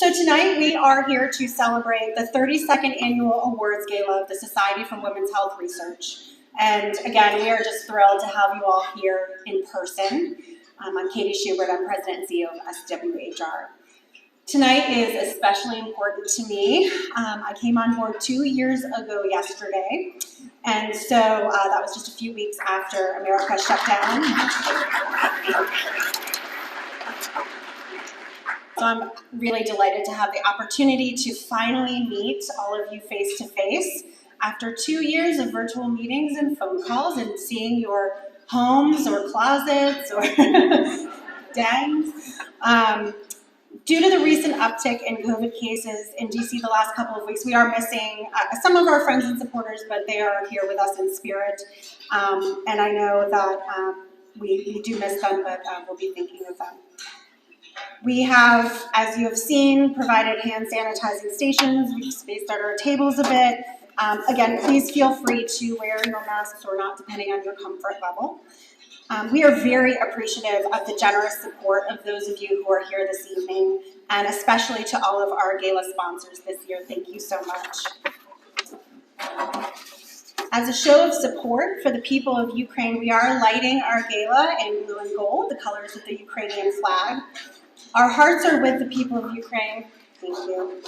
So tonight we are here to celebrate the 32nd Annual Awards Gala of the Society for Women's Health Research. And again, we are just thrilled to have you all here in person. I'm Katie Schubert, I'm President and CEO of SWHR. Tonight is especially important to me. I came on board 2 years ago yesterday, and so that was just a few weeks after America shut down. So I'm really delighted to have the opportunity to finally meet all of you face to face after 2 years of virtual meetings and phone calls and seeing your homes or closets or dens. Due to the recent uptick in COVID cases in DC the last couple of weeks, we are missing some of our friends and supporters, but they are here with us in spirit. And I know that we do miss them, but we'll be thinking of them. We have, as you have seen, provided hand sanitizing stations. We've spaced out our tables a bit. Again, please feel free to wear your masks or not, depending on your comfort level. We are very appreciative of the generous support of those of you who are here this evening, and especially to all of our gala sponsors this year. Thank you so much. As a show of support for the people of Ukraine, we are lighting our gala in blue and gold, the colors of the Ukrainian flag. Our hearts are with the people of Ukraine. Thank you.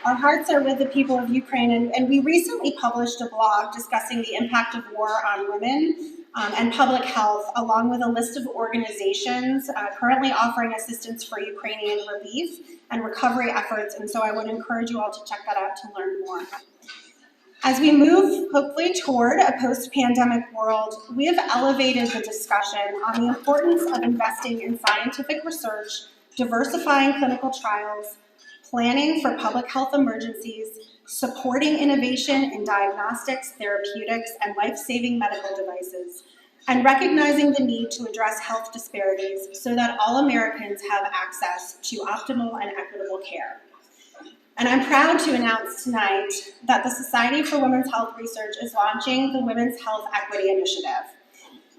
Our hearts are with the people of Ukraine, and we recently published a blog discussing the impact of war on women and public health, along with a list of organizations currently offering assistance for Ukrainian relief and recovery efforts, and so I would encourage you all to check that out to learn more. As we move, hopefully, toward a post-pandemic world, we have elevated the discussion on the importance of investing in scientific research, diversifying clinical trials, planning for public health emergencies, supporting innovation in diagnostics, therapeutics, and life-saving medical devices, and recognizing the need to address health disparities so that all Americans have access to optimal and equitable care. And I'm proud to announce tonight that the Society for Women's Health Research is launching the Women's Health Equity Initiative.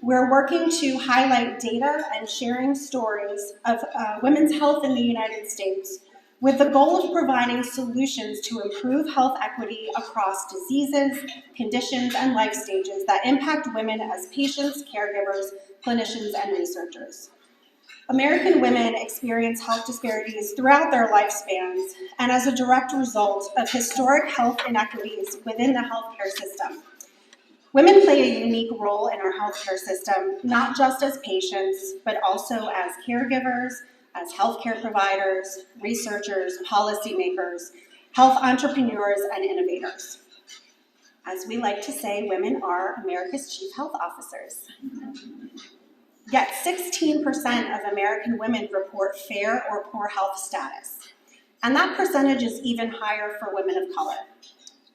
We're working to highlight data and sharing stories of women's health in the United States with the goal of providing solutions to improve health equity across diseases, conditions, and life stages that impact women as patients, caregivers, clinicians, and researchers. American women experience health disparities throughout their lifespans and as a direct result of historic health inequities within the healthcare system. Women play a unique role in our healthcare system, not just as patients, but also as caregivers, as healthcare providers, researchers, policymakers, health entrepreneurs, and innovators. As we like to say, women are America's chief health officers. Yet 16% of American women report fair or poor health status, and that percentage is even higher for women of color.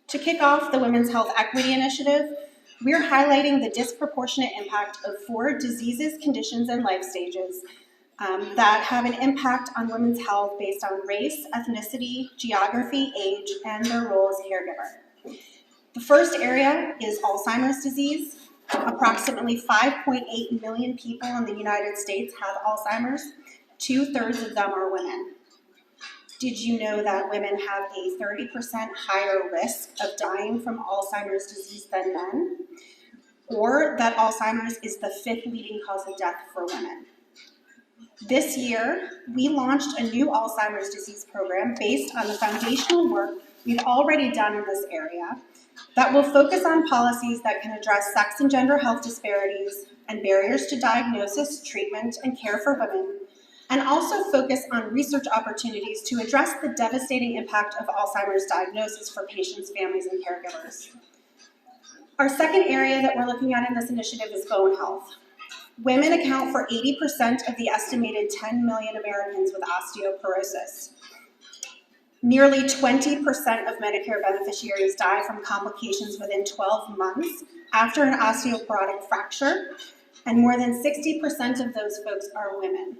To kick off the Women's Health Equity Initiative, we're highlighting the disproportionate impact of 4 diseases, conditions, and life stages that have an impact on women's health based on race, ethnicity, geography, age, and their role as caregiver. The first area is Alzheimer's disease. Approximately 5.8 million people in the United States have Alzheimer's. 2/3 of them are women. Did you know that women have a 30% higher risk of dying from Alzheimer's disease than men? Or that Alzheimer's is the 5th leading cause of death for women? This year, we launched a new Alzheimer's disease program based on the foundational work we've already done in this area that will focus on policies that can address sex and gender health disparities and barriers to diagnosis, treatment, and care for women, and also focus on research opportunities to address the devastating impact of Alzheimer's diagnosis for patients, families, and caregivers. Our second area that we're looking at in this initiative is bone health. Women account for 80% of the estimated 10 million Americans with osteoporosis. Nearly 20% of Medicare beneficiaries die from complications within 12 months after an osteoporotic fracture, and more than 60% of those folks are women.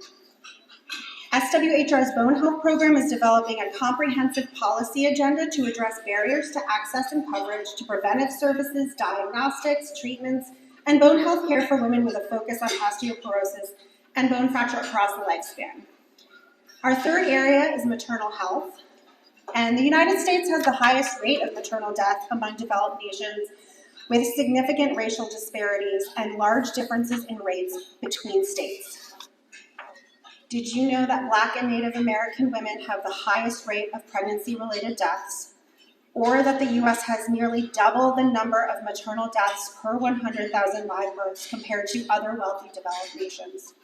SWHR's Bone Health Program is developing a comprehensive policy agenda to address barriers to access and coverage to preventive services, diagnostics, treatments, and bone health care for women with a focus on osteoporosis and bone fracture across the lifespan. Our third area is maternal health, and the United States has the highest rate of maternal death among developed nations, with significant racial disparities and large differences in rates between states. Did you know that Black and Native American women have the highest rate of pregnancy-related deaths, or that the U.S. has nearly double the number of maternal deaths per 100,000 live births compared to other wealthy developed nations?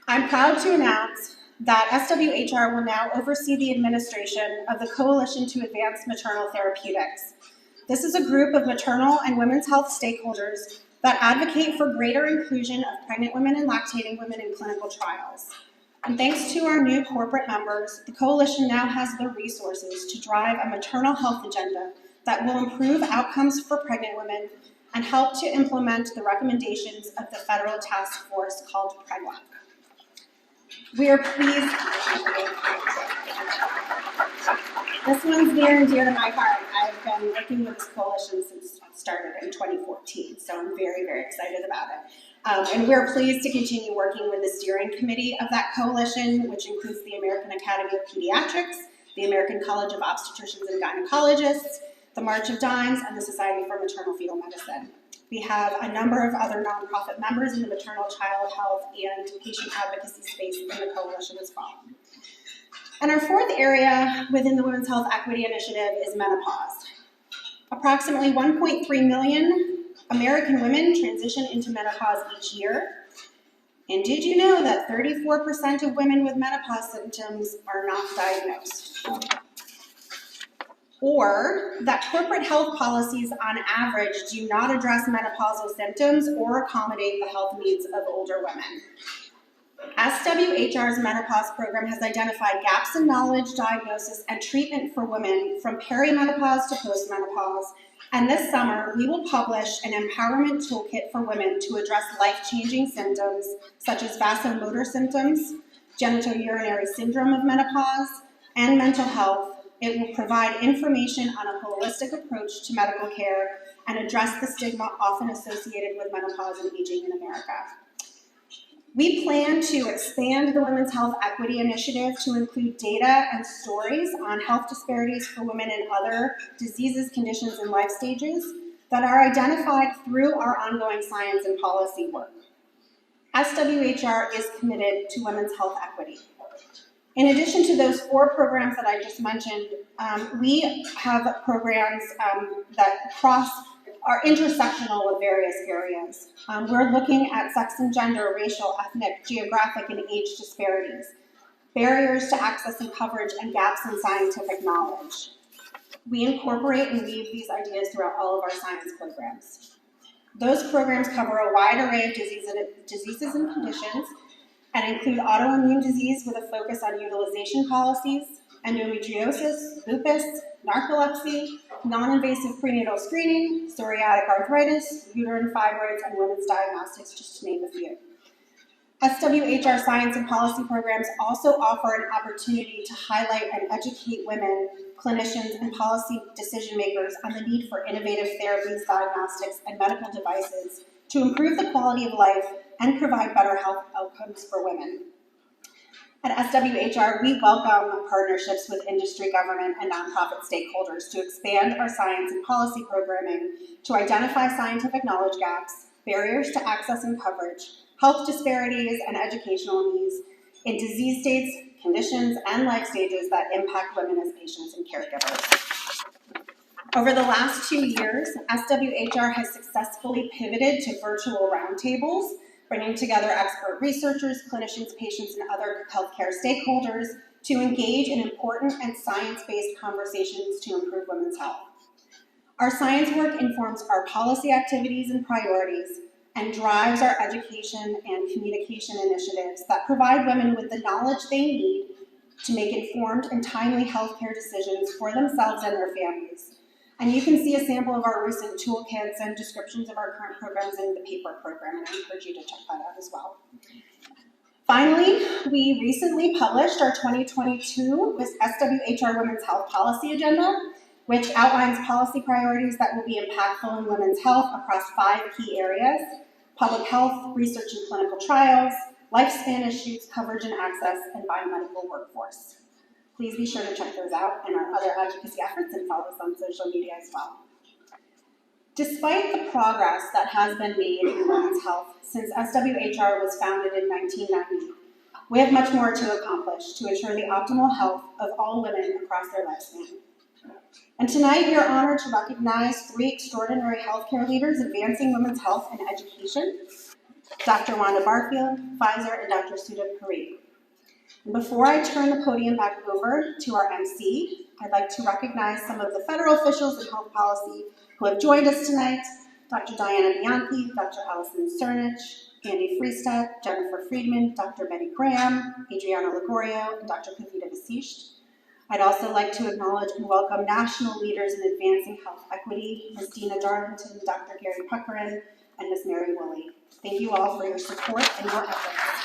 I'm proud to announce that SWHR will now oversee the administration of the Coalition to Advance Maternal Therapeutics. This is a group of maternal and women's health stakeholders that advocate for greater inclusion of pregnant women and lactating women in clinical trials. And thanks to our new corporate members, the coalition now has the resources to drive a maternal health agenda that will improve outcomes for pregnant women and help to implement the recommendations of the federal task force called PregWAC. We are pleased. This one's near and dear to my heart. I've been working with this coalition since it started in 2014, so I'm very, very excited about it. And we're pleased to continue working with the steering committee of that coalition, which includes the American Academy of Pediatrics, the American College of Obstetricians and Gynecologists, the March of Dimes, and the Society for Maternal Fetal Medicine. We have a number of other nonprofit members in the maternal child health and patient advocacy space in the coalition as well. And our fourth area within the Women's Health Equity Initiative is menopause. Approximately 1.3 million American women transition into menopause each year. And did you know that 34% of women with menopause symptoms are not diagnosed? Or that corporate health policies on average do not address menopausal symptoms or accommodate the health needs of older women. SWHR's menopause program has identified gaps in knowledge, diagnosis, and treatment for women from perimenopause to postmenopause, and this summer we will publish an empowerment toolkit for women to address life-changing symptoms such as vasomotor symptoms, genitourinary syndrome of menopause, and mental health. It will provide information on a holistic approach to medical care and address the stigma often associated with menopause and aging in America. We plan to expand the Women's Health Equity Initiative to include data and stories on health disparities for women in other diseases, conditions, and life stages that are identified through our ongoing science and policy work. SWHR is committed to women's health equity. In addition to those 4 programs that I just mentioned, we have programs that are intersectional with various areas. We're looking at sex and gender, racial, ethnic, geographic, and age disparities, barriers to access and coverage, and gaps in scientific knowledge. We incorporate and weave these ideas throughout all of our science programs. Those programs cover a wide array of diseases and conditions, and include autoimmune disease with a focus on utilization policies, endometriosis, lupus, narcolepsy, non-invasive prenatal screening, psoriatic arthritis, uterine fibroids, and women's diagnostics, just to name a few. SWHR science and policy programs also offer an opportunity to highlight and educate women, clinicians, and policy decision makers on the need for innovative therapies, diagnostics, and medical devices to improve the quality of life and provide better health outcomes for women. At SWHR, we welcome partnerships with industry, government, and nonprofit stakeholders to expand our science and policy programming to identify scientific knowledge gaps, barriers to access and coverage, health disparities, and educational needs in disease states, conditions, and life stages that impact women as patients and caregivers. Over the last 2 years, SWHR has successfully pivoted to virtual roundtables, bringing together expert researchers, clinicians, patients, and other healthcare stakeholders to engage in important and science-based conversations to improve women's health. Our science work informs our policy activities and priorities and drives our education and communication initiatives that provide women with the knowledge they need to make informed and timely healthcare decisions for themselves and their families. And you can see a sample of our recent toolkits and descriptions of our current programs in the paper program, and I encourage you to check that out as well. Finally, we recently published our 2022 SWHR Women's Health Policy Agenda, which outlines policy priorities that will be impactful in women's health across 5 key areas: public health, research and clinical trials, lifespan issues, coverage and access, and biomedical workforce. Please be sure to check those out and our other advocacy efforts and follow us on social media as well. Despite the progress that has been made in women's health since SWHR was founded in 1990, we have much more to accomplish to ensure the optimal health of all women across their lifespan. And tonight we are honored to recognize 3 extraordinary healthcare leaders advancing women's health and education: Dr. Wanda Barfield, Pfizer, and Dr. Sudha Parikh. And before I turn the podium back over to our MC, I'd like to recognize some of the federal officials in health policy who have joined us tonight: Dr. Diana Bianchi, Dr. Allison Cernich, Andy Freestad, Jennifer Friedman, Dr. Betty Graham, Adriana Ligorio, and Dr. Kavita Vasisht. I'd also like to acknowledge and welcome national leaders in advancing health equity: Ms. Dina Darlington, Dr. Gary Puckerin, and Ms. Mary Woolley. Thank you all for your support and your efforts.